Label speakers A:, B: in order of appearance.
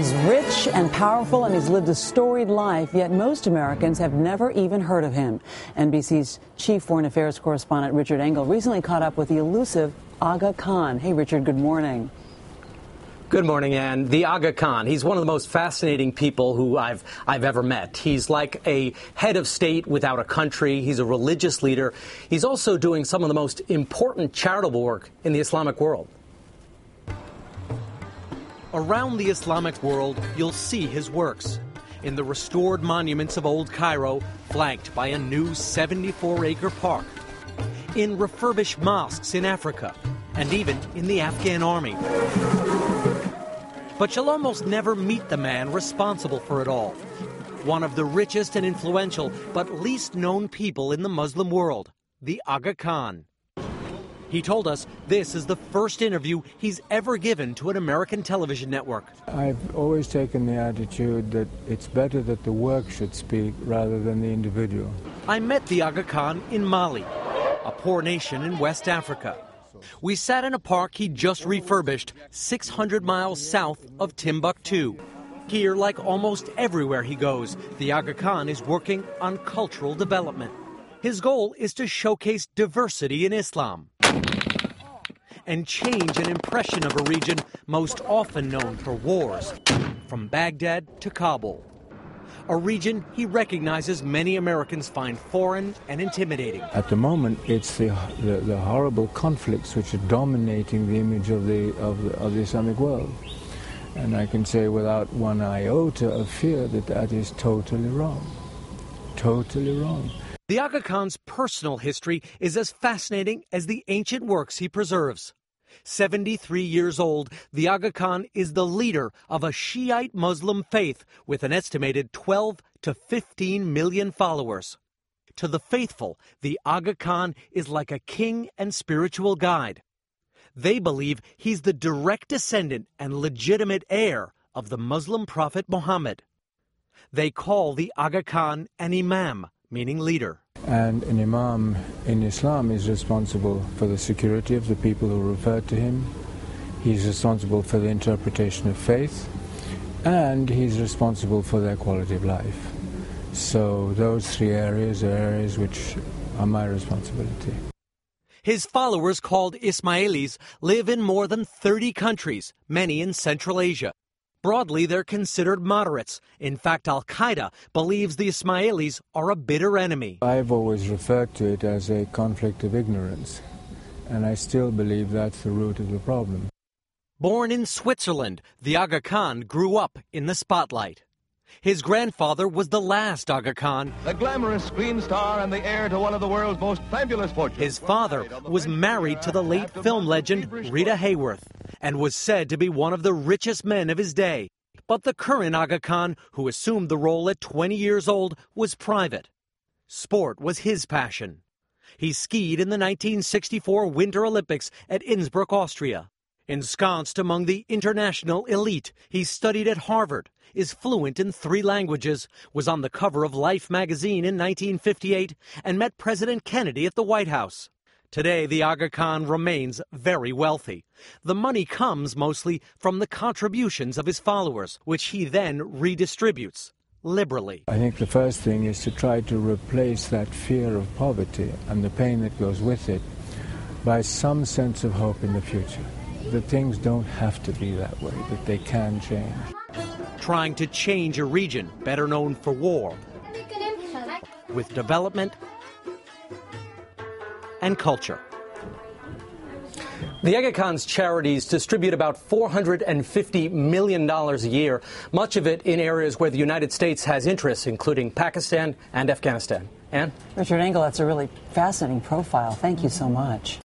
A: He's rich and powerful, and he's lived a storied life, yet most Americans have never even heard of him. NBC's chief foreign affairs correspondent Richard Engel recently caught up with the elusive Aga Khan. Hey, Richard, good morning.
B: Good morning, Ann. The Aga Khan, he's one of the most fascinating people who I've ever met. He's like a head of state without a country. He's a religious leader. He's also doing some of the most important charitable work in the Islamic world.
C: Around the Islamic world, you'll see his works. In the restored monuments of Old Cairo, flanked by a new 74-acre park. In refurbished mosques in Africa, and even in the Afghan army. But you'll almost never meet the man responsible for it all. One of the richest and influential, but least known people in the Muslim world, the Aga Khan. He told us this is the first interview he's ever given to an American television network.
D: I've always taken the attitude that it's better that the work should speak rather than the individual.
C: I met the Aga Khan in Mali, a poor nation in West Africa. We sat in a park he just refurbished 600 miles south of Timbuktu. Here, like almost everywhere he goes, the Aga Khan is working on cultural development. His goal is to showcase diversity in Islam and change an impression of a region most often known for wars, from Baghdad to Kabul. A region he recognizes many Americans find foreign and intimidating.
D: At the moment, it's the horrible conflicts which are dominating the image of the Islamic world. And I can say without one iota of fear that that is totally wrong. Totally wrong.
C: The Aga Khan's personal history is as fascinating as the ancient works he preserves. 73 years old, the Aga Khan is the leader of a Shiite Muslim faith with an estimated 12 to 15 million followers. To the faithful, the Aga Khan is like a king and spiritual guide. They believe he's the direct descendant and legitimate heir of the Muslim prophet Muhammad. They call the Aga Khan an imam, meaning leader.
D: And an imam in Islam is responsible for the security of the people who refer to him. He's responsible for the interpretation of faith, and he's responsible for their quality of life. So those three areas are areas which are my responsibility.
C: His followers, called Ismailis, live in more than 30 countries, many in Central Asia. Broadly, they're considered moderates. In fact, Al-Qaeda believes the Ismailis are a bitter enemy.
D: I've always referred to it as a conflict of ignorance, and I still believe that's the root of the problem.
C: Born in Switzerland, the Aga Khan grew up in the spotlight. His grandfather was the last Aga Khan.
E: The glamorous screen star and the heir to one of the world's most fabulous fortunes.
C: His father was married to the late film legend Rita Hayworth and was said to be one of the richest men of his day. But the current Aga Khan, who assumed the role at 20 years old, was private. Sport was his passion. He skied in the 1964 Winter Olympics at Innsbruck, Austria. Ensconced among the international elite, he studied at Harvard, is fluent in 3 languages, was on the cover of Life magazine in 1958, and met President Kennedy at the White House. Today, the Aga Khan remains very wealthy. The money comes mostly from the contributions of his followers, which he then redistributes liberally.
D: I think the first thing is to try to replace that fear of poverty and the pain that goes with it by some sense of hope in the future. That things don't have to be that way, that they can change.
C: Trying to change a region better known for war with development and culture.
B: The Aga Khan's charities distribute about $450 million a year, much of it in areas where the United States has interests, including Pakistan and Afghanistan. Ann?
A: Richard Engel, that's a really fascinating profile. Thank you so much.